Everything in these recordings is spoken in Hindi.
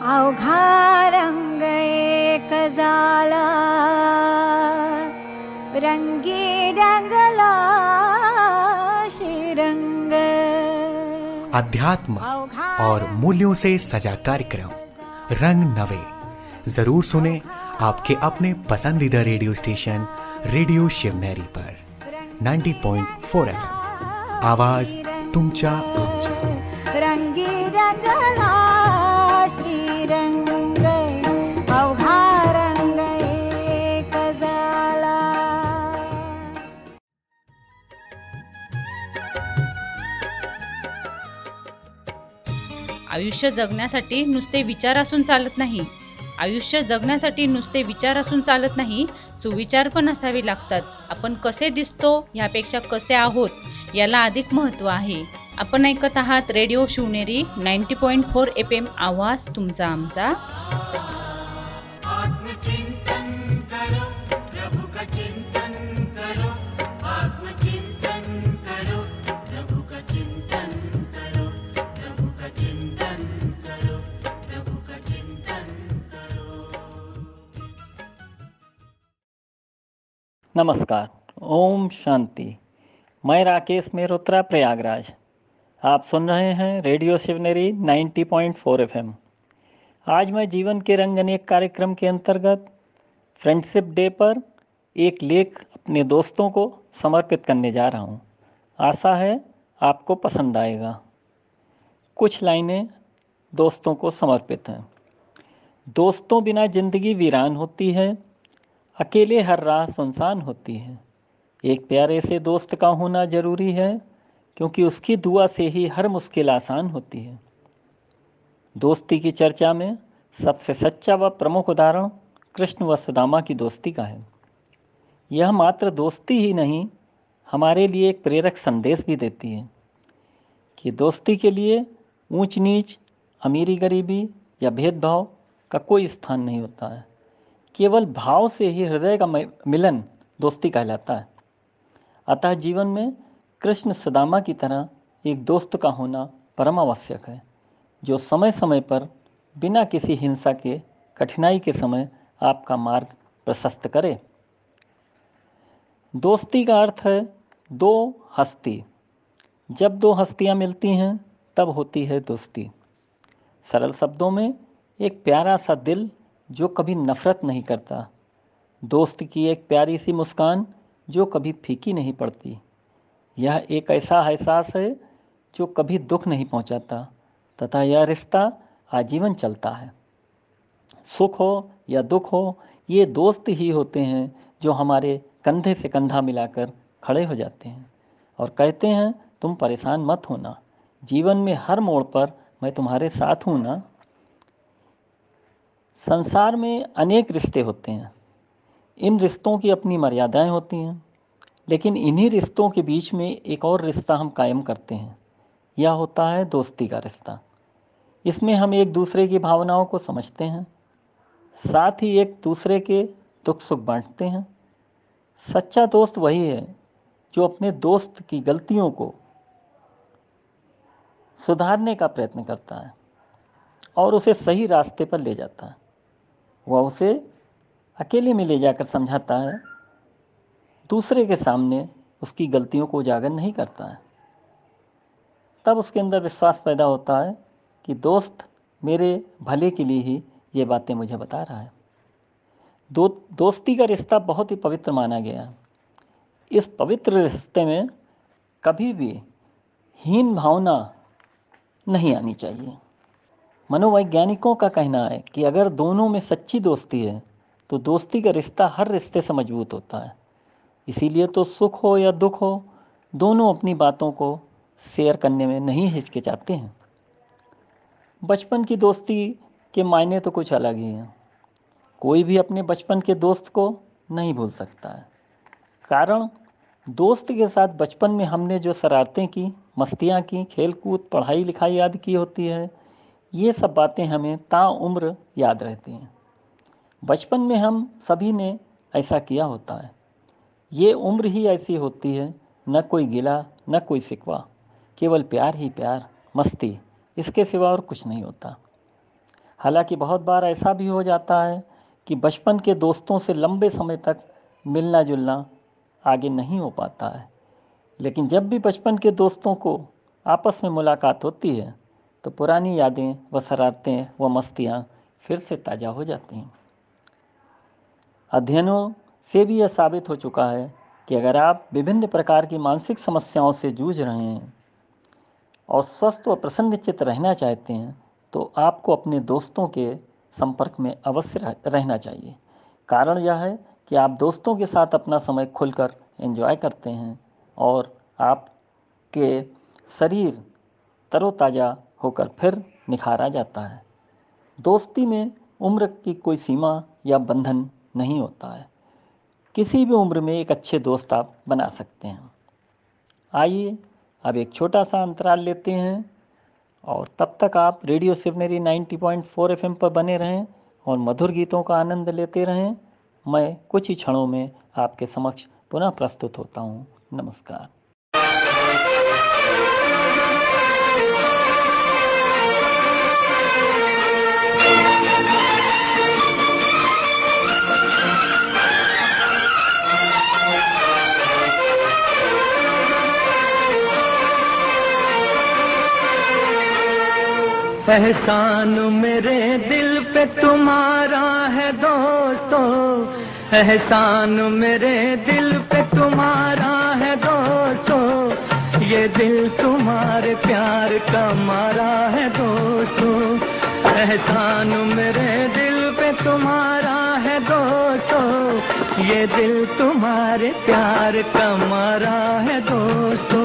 अवघा रंग एक झाला, रंगी रंगला श्रीरंग। अध्यात्म और मूल्यों से सजा कार्यक्रम रंग नवे जरूर सुने आपके अपने पसंदीदा रेडियो स्टेशन रेडिओ शिवनेरी पर 90.4 FM। आवाज तुमच्या आमच्या। रंगी रंगला श्रीरंग, अवघा रंग एक झाला। आयुष्य जगण्यासाठी नुसते विचार असून चालत नाही। आयुष्य जगण्यासाठी नुसते विचार असून चालत नाही, सुविचार पण असावे लागतात। आपण कसे दिसतो यापेक्षा कसे आहोत याला अधिक महत्त्व आहे। आपण ऐकत आहात रेडिओ शिवनेरी 90.4 FM। आवाज तुमचा आमचा। नमस्कार, ओम शांति। मैं राकेश मेहरोत्रा, प्रयागराज। आप सुन रहे हैं रेडियो शिवनेरी 90.4 FM। आज मैं जीवन के रंग अनेक कार्यक्रम के अंतर्गत फ्रेंडशिप डे पर एक लेख अपने दोस्तों को समर्पित करने जा रहा हूँ। आशा है आपको पसंद आएगा। कुछ लाइनें दोस्तों को समर्पित हैं। दोस्तों बिना जिंदगी वीरान होती है, अकेले हर राह सुनसान होती है। एक प्यारे से दोस्त का होना ज़रूरी है, क्योंकि उसकी दुआ से ही हर मुश्किल आसान होती है। दोस्ती की चर्चा में सबसे सच्चा व प्रमुख उदाहरण कृष्ण व सुदामा की दोस्ती का है। यह मात्र दोस्ती ही नहीं, हमारे लिए एक प्रेरक संदेश भी देती है कि दोस्ती के लिए ऊंच नीच, अमीरी गरीबी या भेदभाव का कोई स्थान नहीं होता है। केवल भाव से ही हृदय का मिलन दोस्ती कहलाता है। अतः जीवन में कृष्ण सुदामा की तरह एक दोस्त का होना परम आवश्यक है, जो समय समय पर बिना किसी हिंसा के, कठिनाई के समय आपका मार्ग प्रशस्त करे। दोस्ती का अर्थ है दो हस्ती। जब दो हस्तियां मिलती हैं तब होती है दोस्ती। सरल शब्दों में एक प्यारा सा दिल जो कभी नफरत नहीं करता, दोस्त की एक प्यारी सी मुस्कान जो कभी फीकी नहीं पड़ती। यह एक ऐसा एहसास है जो कभी दुख नहीं पहुंचाता, तथा यह रिश्ता आजीवन चलता है। सुख हो या दुख हो, ये दोस्त ही होते हैं जो हमारे कंधे से कंधा मिलाकर खड़े हो जाते हैं और कहते हैं, तुम परेशान मत होना, जीवन में हर मोड़ पर मैं तुम्हारे साथ हूँ ना। संसार में अनेक रिश्ते होते हैं। इन रिश्तों की अपनी मर्यादाएं होती हैं, लेकिन इन्हीं रिश्तों के बीच में एक और रिश्ता हम कायम करते हैं। यह होता है दोस्ती का रिश्ता। इसमें हम एक दूसरे की भावनाओं को समझते हैं, साथ ही एक दूसरे के दुख सुख बांटते हैं। सच्चा दोस्त वही है जो अपने दोस्त की गलतियों को सुधारने का प्रयत्न करता है और उसे सही रास्ते पर ले जाता है। वह उसे अकेले में ले जाकर समझाता है, दूसरे के सामने उसकी गलतियों को उजागर नहीं करता है। तब उसके अंदर विश्वास पैदा होता है कि दोस्त मेरे भले के लिए ही ये बातें मुझे बता रहा है। दोस्ती का रिश्ता बहुत ही पवित्र माना गया है। इस पवित्र रिश्ते में कभी भी हीन भावना नहीं आनी चाहिए। मनोवैज्ञानिकों का कहना है कि अगर दोनों में सच्ची दोस्ती है तो दोस्ती का रिश्ता हर रिश्ते से मजबूत होता है। इसीलिए तो सुख हो या दुख हो, दोनों अपनी बातों को शेयर करने में नहीं हिचकिचाते हैं। बचपन की दोस्ती के मायने तो कुछ अलग ही हैं। कोई भी अपने बचपन के दोस्त को नहीं भूल सकता है। कारण दोस्त के साथ बचपन में हमने जो शरारतें की, मस्तियाँ की, खेल कूद, पढ़ाई लिखाई याद की होती है, ये सब बातें हमें ताउम्र याद रहती हैं। बचपन में हम सभी ने ऐसा किया होता है। ये उम्र ही ऐसी होती है, न कोई गिला न कोई शिकवा, केवल प्यार ही प्यार, मस्ती, इसके सिवा और कुछ नहीं होता। हालांकि बहुत बार ऐसा भी हो जाता है कि बचपन के दोस्तों से लंबे समय तक मिलना जुलना आगे नहीं हो पाता है, लेकिन जब भी बचपन के दोस्तों को आपस में मुलाकात होती है तो पुरानी यादें व शरारतें व मस्तियाँ फिर से ताज़ा हो जाती हैं। अध्ययनों से भी यह साबित हो चुका है कि अगर आप विभिन्न प्रकार की मानसिक समस्याओं से जूझ रहे हैं और स्वस्थ व प्रसन्नचित्त रहना चाहते हैं तो आपको अपने दोस्तों के संपर्क में अवश्य रहना चाहिए। कारण यह है कि आप दोस्तों के साथ अपना समय खुलकर एंजॉय करते हैं और आपके शरीर तरोताज़ा होकर फिर निखारा जाता है। दोस्ती में उम्र की कोई सीमा या बंधन नहीं होता है। किसी भी उम्र में एक अच्छे दोस्त आप बना सकते हैं। आइए अब एक छोटा सा अंतराल लेते हैं और तब तक आप रेडियो शिवनेरी 90.4 FM पर बने रहें और मधुर गीतों का आनंद लेते रहें। मैं कुछ ही क्षणों में आपके समक्ष पुनः प्रस्तुत होता हूँ। नमस्कार। एहसान मेरे दिल पे तुम्हारा है दोस्तों, एहसान मेरे दिल पे तुम्हारा है दोस्तों, ये दिल तुम्हारे प्यार का मारा है दोस्तों। एहसान मेरे दिल पे तुम्हारा है दोस्तों, ये दिल तुम्हारे प्यार का मारा है दोस्तों।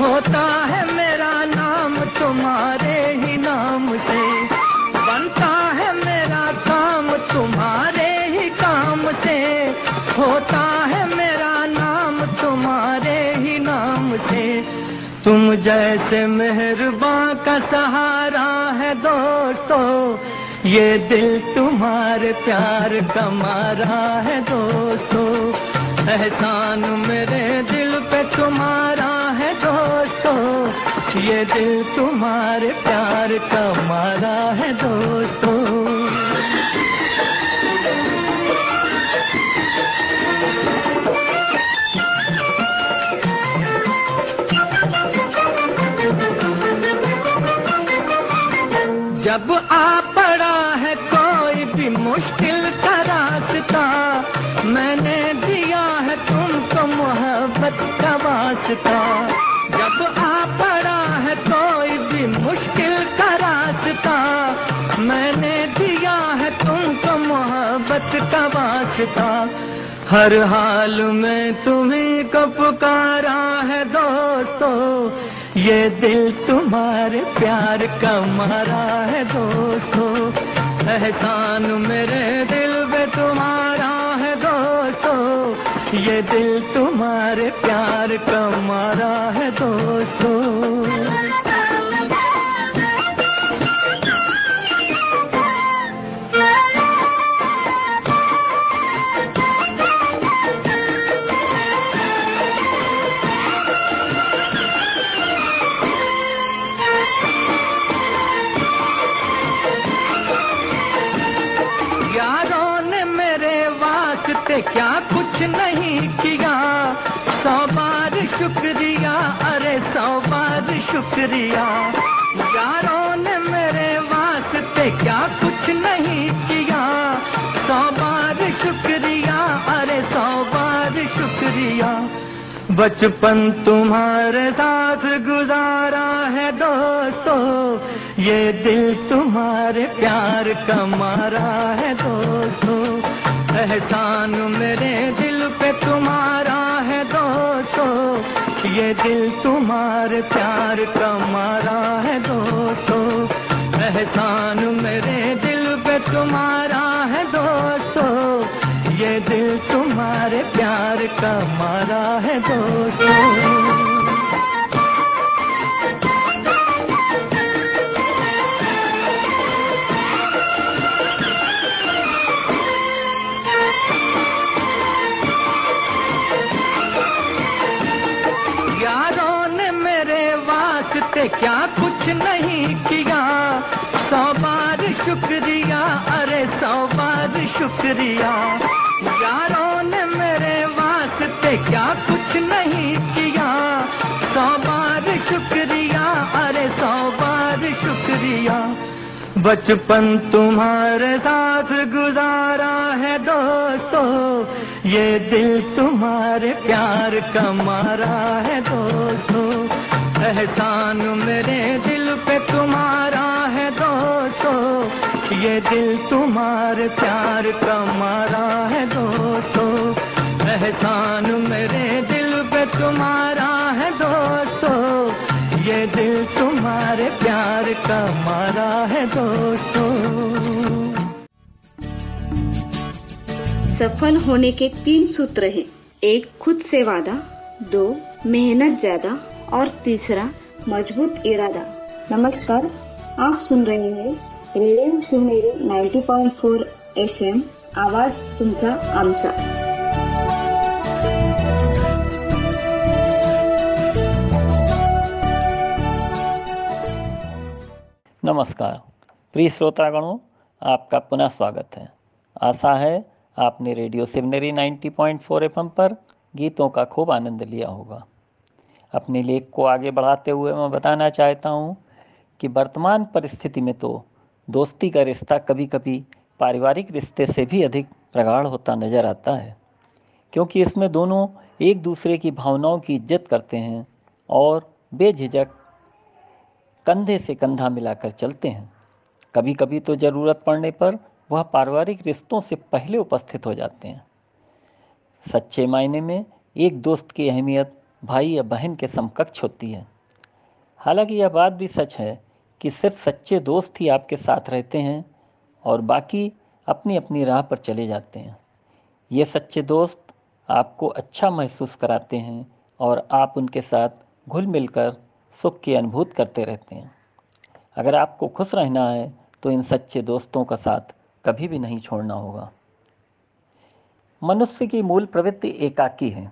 होता है मेरा नाम तुम्हारे ही नाम से, बनता है मेरा काम तुम्हारे ही काम से, होता है मेरा नाम तुम्हारे ही नाम से। तुम जैसे मेहरबान का सहारा है दोस्तों, ये दिल तुम्हारे प्यार का मारा है दोस्तों। एहसान मेरे दिल पे तुम्हारा है दोस्तों, ये दिल तुम्हारे प्यार का मारा है दोस्तों। जब आ पड़ा है कोई भी मुश्किल का रास्ता, मैंने दिया है तुमको मोहब्बत का वास्ता। जब आ पड़ा है कोई भी मुश्किल का रास्ता, मैंने दिया है तुमको मोहब्बत का वास्ता। हर हाल में तुम्हीं को पुकारा है दोस्तों, ये दिल तुम्हारे प्यार का मारा है दोस्तों। एहसान मेरे दिल पे तुम्हारा है दोस्तों, ये दिल तुम्हारे प्यार का मारा है दोस्तों। क्या कुछ नहीं किया, 100 बार शुक्रिया, अरे 100 बार शुक्रिया। यारों ने मेरे वास्ते क्या कुछ नहीं किया, 100 बार शुक्रिया, अरे 100 बार शुक्रिया। बचपन तुम्हारे साथ गुजारा है दोस्तों, ये दिल तुम्हारे प्यार का मारा है दोस्तों। एहसान मेरे दिल पे तुम्हारा है दोस्तों, ये दिल तुम्हारे प्यार का मारा है दोस्तों। एहसान मेरे दिल पे तुम्हारा है दोस्तों, दिल तुम्हारे प्यार का मारा है दोस्तों। क्या कुछ नहीं किया, 100 बार शुक्रिया, अरे 100 बार शुक्रिया। यारों ने मेरे वास्ते क्या कुछ नहीं किया, 100 बार शुक्रिया, अरे 100 बार शुक्रिया। बचपन तुम्हारे साथ गुजारा है दोस्तों, ये दिल तुम्हारे प्यार का मारा है दोस्तों। एहसान मेरे दिल पे तुम्हारा है दोस्तों, ये दिल तुम्हारे प्यार का मारा है दोस्तों। एहसान मेरे दिल पे तुम्हारा है दोस्तों, ये दिल तुम्हारे प्यार का मारा है दोस्तों। सफल होने के 3 सूत्र हैं। 1 खुद से वादा, 2 मेहनत ज्यादा और 3 मजबूत इरादा। नमस्कार, आप सुन रहे हैं रेडियो शिवनेरी 90.4 FM, आवाज तुमचा आमचा। नमस्कार प्रिय श्रोतागणों, आपका पुनः स्वागत है। आशा है आपने रेडियो शिवनेरी 90.4 FM पर गीतों का खूब आनंद लिया होगा। अपने लेख को आगे बढ़ाते हुए मैं बताना चाहता हूँ कि वर्तमान परिस्थिति में तो दोस्ती का रिश्ता कभी कभी पारिवारिक रिश्ते से भी अधिक प्रगाढ़ होता नज़र आता है, क्योंकि इसमें दोनों एक दूसरे की भावनाओं की इज्जत करते हैं और बेझिझक कंधे से कंधा मिलाकर चलते हैं। कभी कभी तो ज़रूरत पड़ने पर वह पारिवारिक रिश्तों से पहले उपस्थित हो जाते हैं। सच्चे मायने में एक दोस्त की अहमियत भाई या बहन के समकक्ष होती है। हालांकि यह बात भी सच है कि सिर्फ सच्चे दोस्त ही आपके साथ रहते हैं और बाकी अपनी अपनी राह पर चले जाते हैं। ये सच्चे दोस्त आपको अच्छा महसूस कराते हैं और आप उनके साथ घुल मिलकर सुख की अनुभूति करते रहते हैं। अगर आपको खुश रहना है तो इन सच्चे दोस्तों का साथ कभी भी नहीं छोड़ना होगा। मनुष्य की मूल प्रवृत्ति एकाकी है,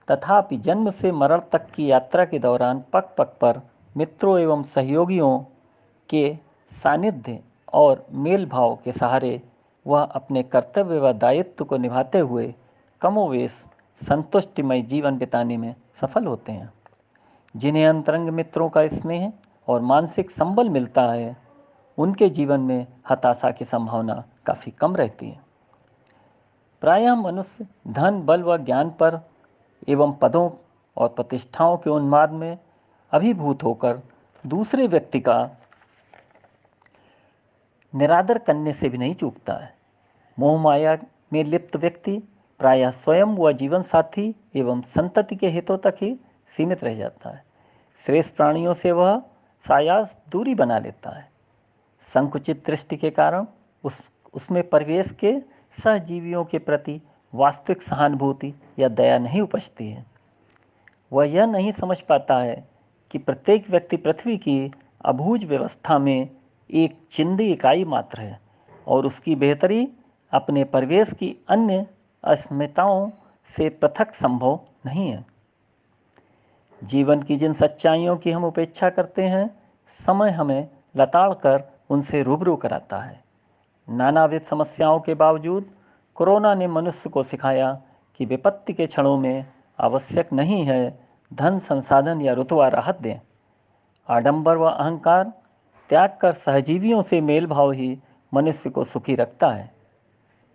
तथापि जन्म से मरण तक की यात्रा के दौरान पग पग पर मित्रों एवं सहयोगियों के सानिध्य और मेल भाव के सहारे वह अपने कर्तव्य व दायित्व को निभाते हुए कमोवेश संतुष्टिमय जीवन बिताने में सफल होते हैं। जिन्हें अंतरंग मित्रों का स्नेह और मानसिक संबल मिलता है, उनके जीवन में हताशा की संभावना काफ़ी कम रहती है। प्रायः मनुष्य धन, बल व ज्ञान पर एवं पदों और प्रतिष्ठाओं के उन्माद में अभिभूत होकर दूसरे व्यक्ति का निरादर करने से भी नहीं चूकता है। मोह माया में लिप्त व्यक्ति प्रायः स्वयं व जीवन साथी एवं संतति के हितों तक ही सीमित रह जाता है। श्रेष्ठ प्राणियों से वह सायास दूरी बना लेता है। संकुचित दृष्टि के कारण उसमें परिवेश के सहजीवियों के प्रति वास्तविक सहानुभूति या दया नहीं उपजती है। वह यह नहीं समझ पाता है कि प्रत्येक व्यक्ति पृथ्वी की अबूझ व्यवस्था में एक चिंदी इकाई मात्र है और उसकी बेहतरी अपने परिवेश की अन्य अस्मिताओं से पृथक संभव नहीं है। जीवन की जिन सच्चाइयों की हम उपेक्षा करते हैं, समय हमें लताड़ कर उनसे रूबरू कराता है। नानाविध समस्याओं के बावजूद कोरोना ने मनुष्य को सिखाया कि विपत्ति के क्षणों में आवश्यक नहीं है धन, संसाधन या रुतबा राहत दें। आडंबर व अहंकार त्याग कर सहजीवियों से मेल भाव ही मनुष्य को सुखी रखता है।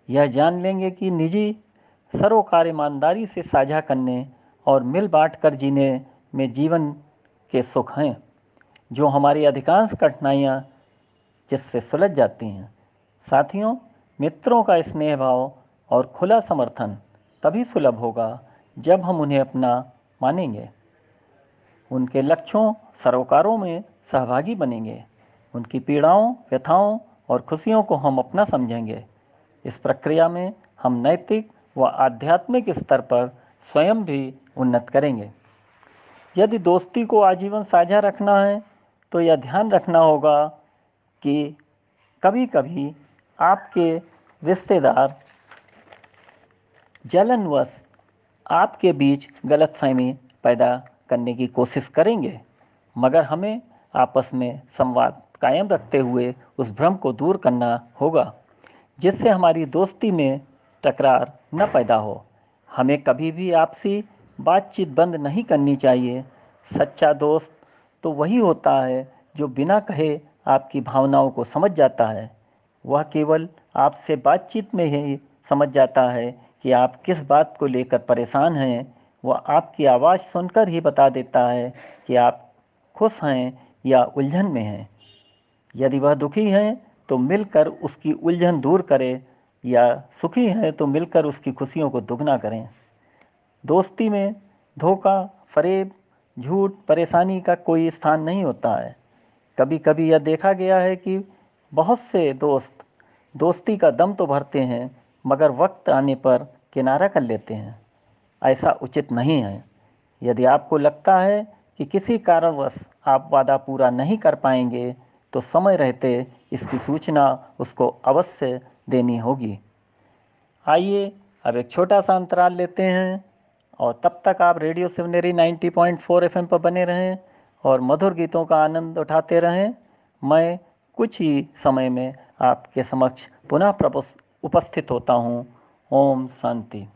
यह जान लेंगे कि निजी सरोकार ईमानदारी से साझा करने और मिल बांट कर जीने में जीवन के सुख हैं, जो हमारी अधिकांश कठिनाइयाँ जिससे सुलझ जाती हैं। साथियों, मित्रों का स्नेह भाव और खुला समर्थन तभी सुलभ होगा जब हम उन्हें अपना मानेंगे, उनके लक्ष्यों सरोकारों में सहभागी बनेंगे, उनकी पीड़ाओं, व्यथाओं और खुशियों को हम अपना समझेंगे। इस प्रक्रिया में हम नैतिक व आध्यात्मिक स्तर पर स्वयं भी उन्नत करेंगे। यदि दोस्ती को आजीवन साझा रखना है तो यह ध्यान रखना होगा कि कभी कभी आपके रिश्तेदार जलनवश आपके बीच गलतफहमी पैदा करने की कोशिश करेंगे, मगर हमें आपस में संवाद कायम रखते हुए उस भ्रम को दूर करना होगा जिससे हमारी दोस्ती में टकरार न पैदा हो। हमें कभी भी आपसी बातचीत बंद नहीं करनी चाहिए। सच्चा दोस्त तो वही होता है जो बिना कहे आपकी भावनाओं को समझ जाता है। वह केवल आपसे बातचीत में ही समझ जाता है कि आप किस बात को लेकर परेशान हैं। वह आपकी आवाज़ सुनकर ही बता देता है कि आप खुश हैं या उलझन में हैं। यदि वह दुखी हैं तो मिलकर उसकी उलझन दूर करें, या सुखी हैं तो मिलकर उसकी खुशियों को दुगना करें। दोस्ती में धोखा, फरेब, झूठ, परेशानी का कोई स्थान नहीं होता है। कभी कभी यह देखा गया है कि बहुत से दोस्त दोस्ती का दम तो भरते हैं मगर वक्त आने पर किनारा कर लेते हैं। ऐसा उचित नहीं है। यदि आपको लगता है कि किसी कारणवश आप वादा पूरा नहीं कर पाएंगे तो समय रहते इसकी सूचना उसको अवश्य देनी होगी। आइए अब एक छोटा सा अंतराल लेते हैं और तब तक आप रेडियो शिवनेरी 90.4 FM पर बने रहें और मधुर गीतों का आनंद उठाते रहें। मैं कुछ ही समय में आपके समक्ष पुनः उपस्थित होता हूँ। ओम शांति।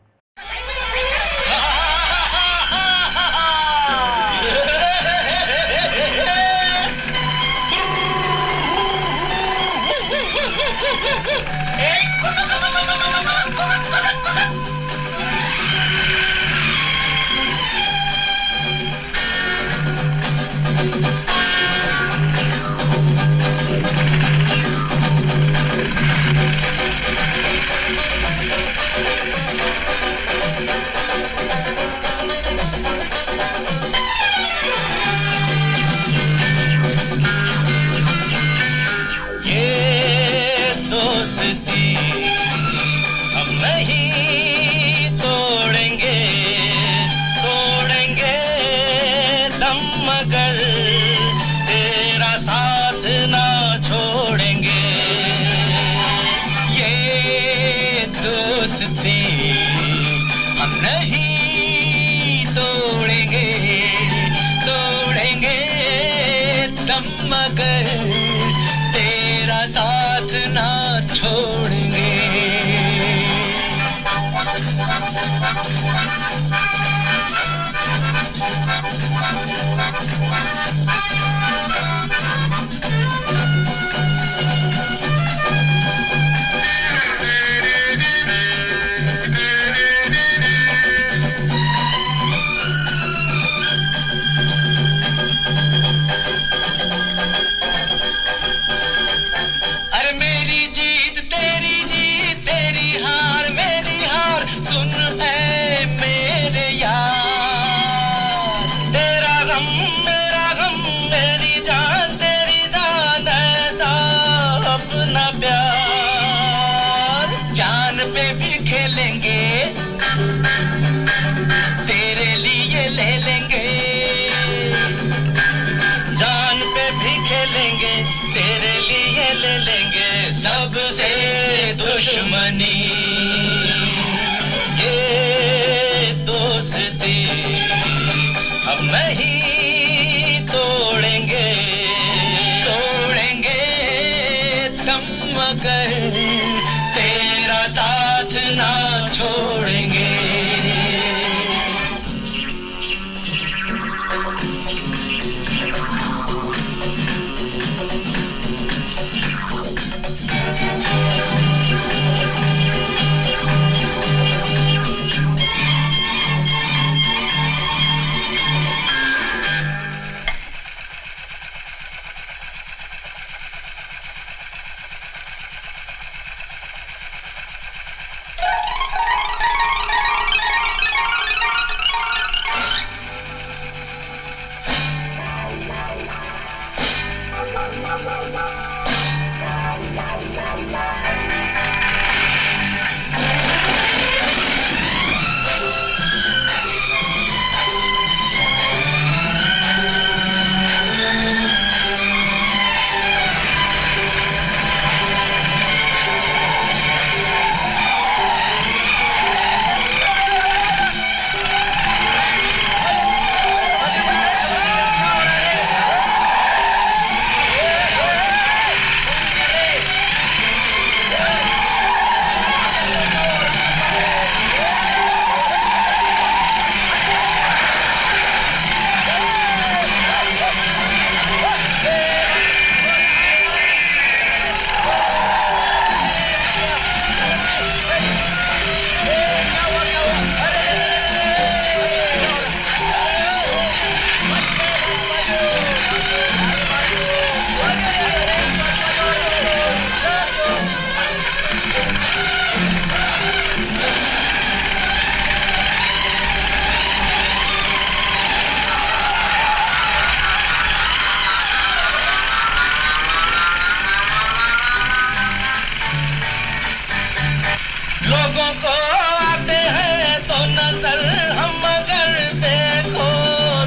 लोगों को आते हैं तो नजर, हम अगर देखो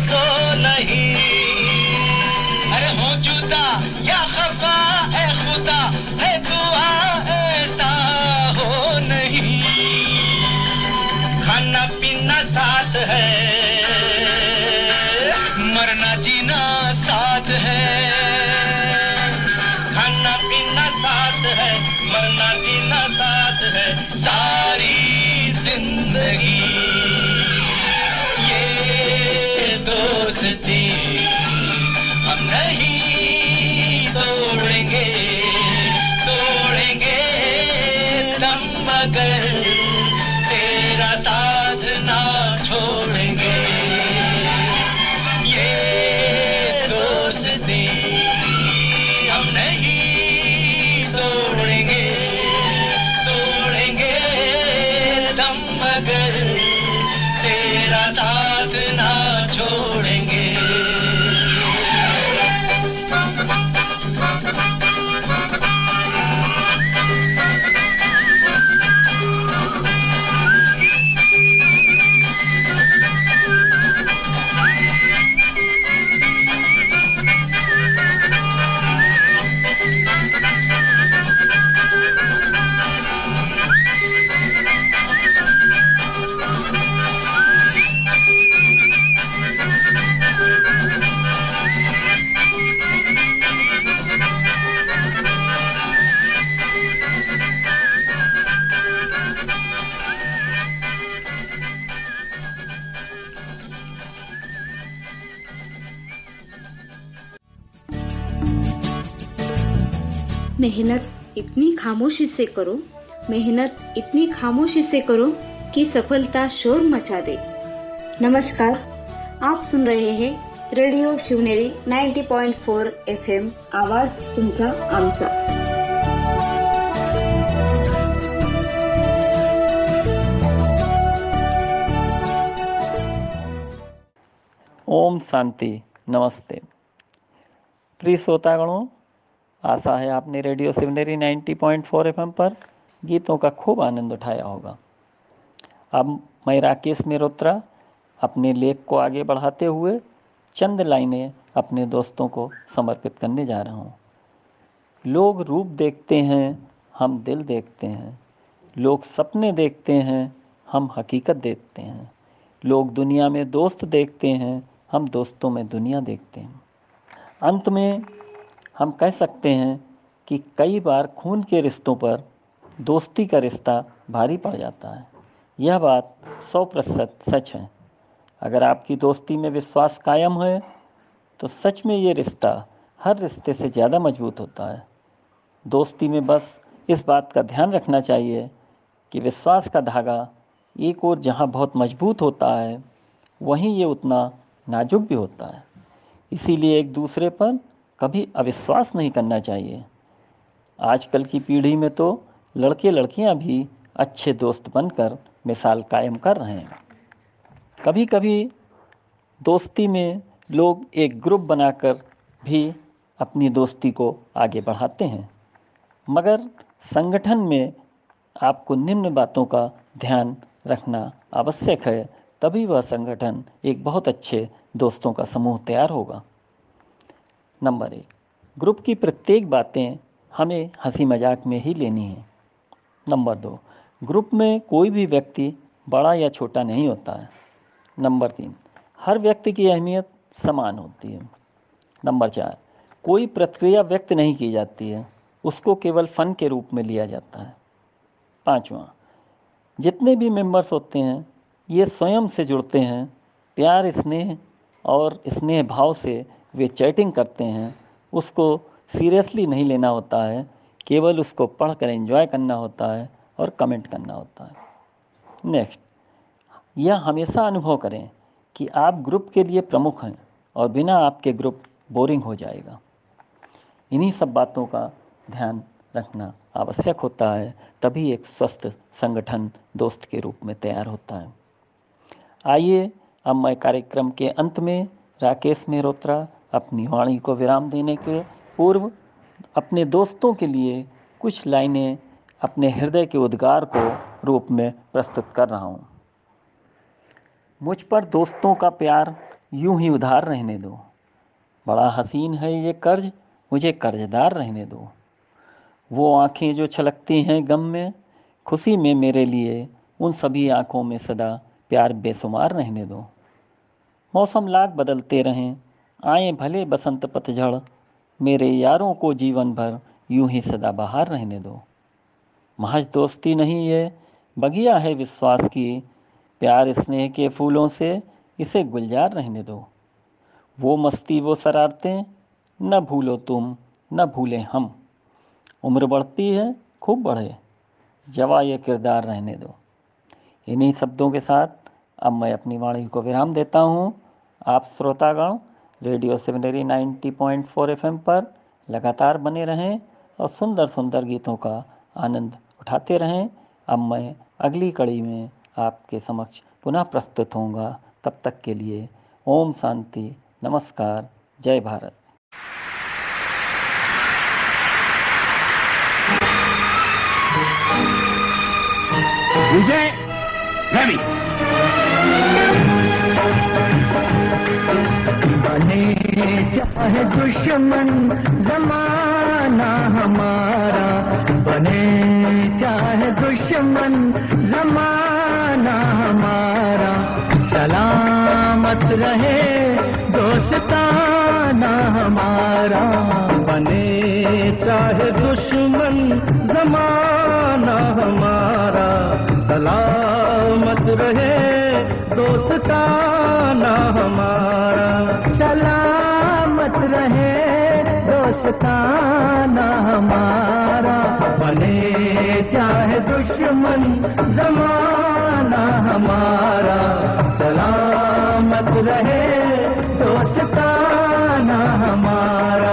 तो नहीं। अरे हो जुदा या खफा है खुदा, है दुआ ऐसा हो नहीं। खाना पीना साथ है, मरना जीना साथ है। खाना पीना साथ है, मरना जीना साथ है। सारी जिंदगी ये दोस्ती हम नहीं तोड़ेंगे, तोड़ेंगे दम मगर तेरा साथ ना छोड़ेंगे। ये दोस्ती हम नहीं तोड़ेंगे, तोड़ेंगे दम मगर तेरा साथ ना छोड़ेंगे। मेहनत इतनी खामोशी से करो, मेहनत इतनी खामोशी से करो कि सफलता शोर मचा दे। नमस्कार, आप सुन रहे हैं रेडिओ शिवनेरी 90.4 FM, आवाज तुमचा आमचा। ओम शांति, नमस्ते। प्रिय श्रोतागणों, आशा है आपने रेडियो शिवनेरी 90.4 FM पर गीतों का खूब आनंद उठाया होगा। अब मैं राकेश मेहरोत्रा अपने लेख को आगे बढ़ाते हुए चंद लाइनें अपने दोस्तों को समर्पित करने जा रहा हूँ। लोग रूप देखते हैं, हम दिल देखते हैं। लोग सपने देखते हैं, हम हकीकत देखते हैं। लोग दुनिया में दोस्त देखते हैं, हम दोस्तों में दुनिया देखते हैं। अंत में हम कह सकते हैं कि कई बार खून के रिश्तों पर दोस्ती का रिश्ता भारी पड़ जाता है। यह बात 100% सच है। अगर आपकी दोस्ती में विश्वास कायम है तो सच में ये रिश्ता हर रिश्ते से ज़्यादा मजबूत होता है। दोस्ती में बस इस बात का ध्यान रखना चाहिए कि विश्वास का धागा एक ओर जहाँ बहुत मजबूत होता है, वहीं ये उतना नाजुक भी होता है। इसीलिए एक दूसरे पर कभी अविश्वास नहीं करना चाहिए। आजकल की पीढ़ी में तो लड़के लड़कियां भी अच्छे दोस्त बनकर मिसाल कायम कर रहे हैं। कभी कभी दोस्ती में लोग एक ग्रुप बनाकर भी अपनी दोस्ती को आगे बढ़ाते हैं, मगर संगठन में आपको निम्न बातों का ध्यान रखना आवश्यक है, तभी वह संगठन एक बहुत अच्छे दोस्तों का समूह तैयार होगा। नंबर 1, ग्रुप की प्रत्येक बातें हमें हंसी मजाक में ही लेनी है। नंबर 2, ग्रुप में कोई भी व्यक्ति बड़ा या छोटा नहीं होता है। नंबर 3, हर व्यक्ति की अहमियत समान होती है। नंबर 4, कोई प्रक्रिया व्यक्त नहीं की जाती है, उसको केवल फ़न के रूप में लिया जाता है। 5वां, जितने भी मेंबर्स होते हैं ये स्वयं से जुड़ते हैं, प्यार स्नेह और स्नेह भाव से वे चैटिंग करते हैं। उसको सीरियसली नहीं लेना होता है, केवल उसको पढ़कर एंजॉय करना होता है और कमेंट करना होता है। नेक्स्ट, यह हमेशा अनुभव करें कि आप ग्रुप के लिए प्रमुख हैं और बिना आपके ग्रुप बोरिंग हो जाएगा। इन्हीं सब बातों का ध्यान रखना आवश्यक होता है, तभी एक स्वस्थ संगठन दोस्त के रूप में तैयार होता है। आइए अब मैं कार्यक्रम के अंत में राकेश मेहरोत्रा अपनी वाणी को विराम देने के पूर्व अपने दोस्तों के लिए कुछ लाइनें अपने हृदय के उद्गार को रूप में प्रस्तुत कर रहा हूँ। मुझ पर दोस्तों का प्यार यूं ही उधार रहने दो, बड़ा हसीन है ये कर्ज, मुझे कर्जदार रहने दो। वो आँखें जो छलकती हैं गम में, खुशी में मेरे लिए उन सभी आँखों में सदा प्यार बेशुमार रहने दो। मौसम लाख बदलते रहें, आए भले बसंत पतझड़, मेरे यारों को जीवन भर यूं ही सदा बहार रहने दो। महज दोस्ती नहीं ये बगिया है विश्वास की, प्यार स्नेह के फूलों से इसे गुलजार रहने दो। वो मस्ती वो शरारतें न भूलो तुम, न भूलें हम। उम्र बढ़ती है खूब बढ़े, जवा ये किरदार रहने दो। इन्हीं शब्दों के साथ अब मैं अपनी वाणी को विराम देता हूँ। आप श्रोतागण रेडियो सेवनरी 90.4 FM पर लगातार बने रहें और सुंदर सुंदर गीतों का आनंद उठाते रहें। अब मैं अगली कड़ी में आपके समक्ष पुनः प्रस्तुत होऊंगा। तब तक के लिए ओम शांति, नमस्कार, जय भारत। विजय रवि। बने चाहे दुश्मन जमाना हमारा, बने चाहे दुश्मन जमाना हमारा, सलामत रहे दोस्ताना हमारा। बने चाहे दुश्मन जमाना हमारा, सलामत रहे दोस्ताना हमारा। सलामत रहे दोस्ताना हमारा, बने चाहे दुश्मन जमाना हमारा, सलामत रहे दोस्ताना हमारा।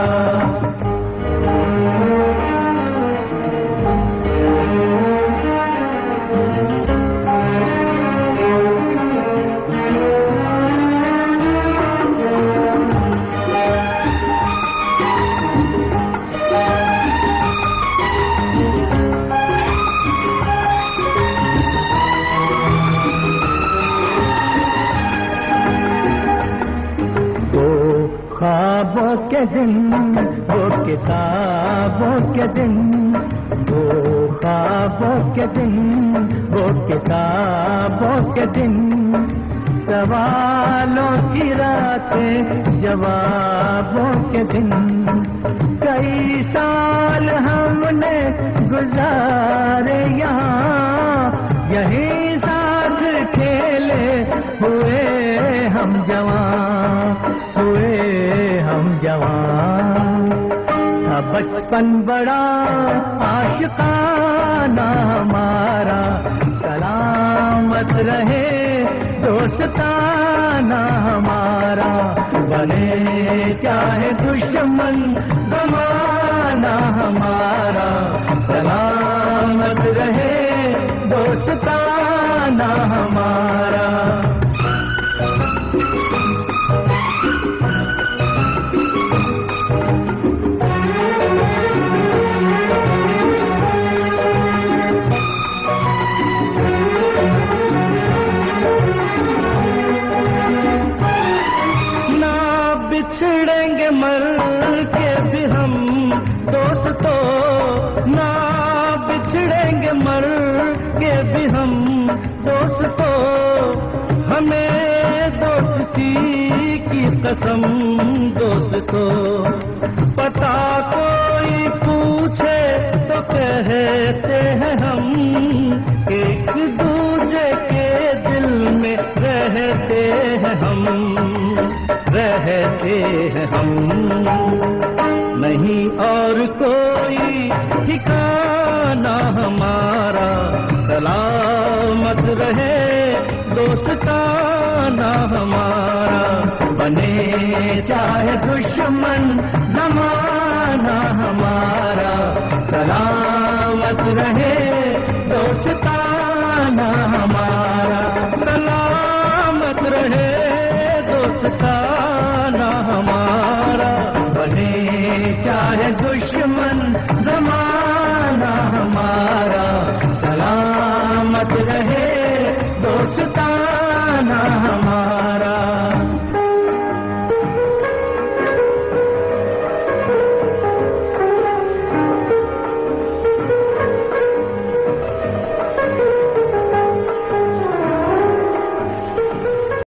ख्वाबों के दिन, वो किताबों के दिन, वो ख्वाबों के दिन, वो किताबों के दिन, सवालों की रातें जवाबों के दिन। कई साल हमने गुजारे यहाँ, यही साथ खेले हुए हम जवान, हुए हम जवान। था बचपन बड़ा आशिकाना हमारा, सलामत रहे दोस्ताना हमारा। बने चाहे दुश्मन जमाना हमारा, सलामत रहे दोस्ताना हमारा। बिछड़ेंगे मर के भी हम दोस्तों, ना बिछड़ेंगे मर के भी हम दोस्तों। हमें दोस्ती की कसम दोस्तों, पता कोई पूछे तो कहते हैं हम, एक दूजे के दिल में रहते हैं हम, रहते हैं हम। नहीं और कोई ठिकाना हमारा, सलामत रहे दोस्ताना हमारा। बने चाहे दुश्मन जमाना हमारा, सलामत रहे दोस्ताना हमारा। सलामत रहे दोस्ताना हमारा, बने चाहे दुश्मन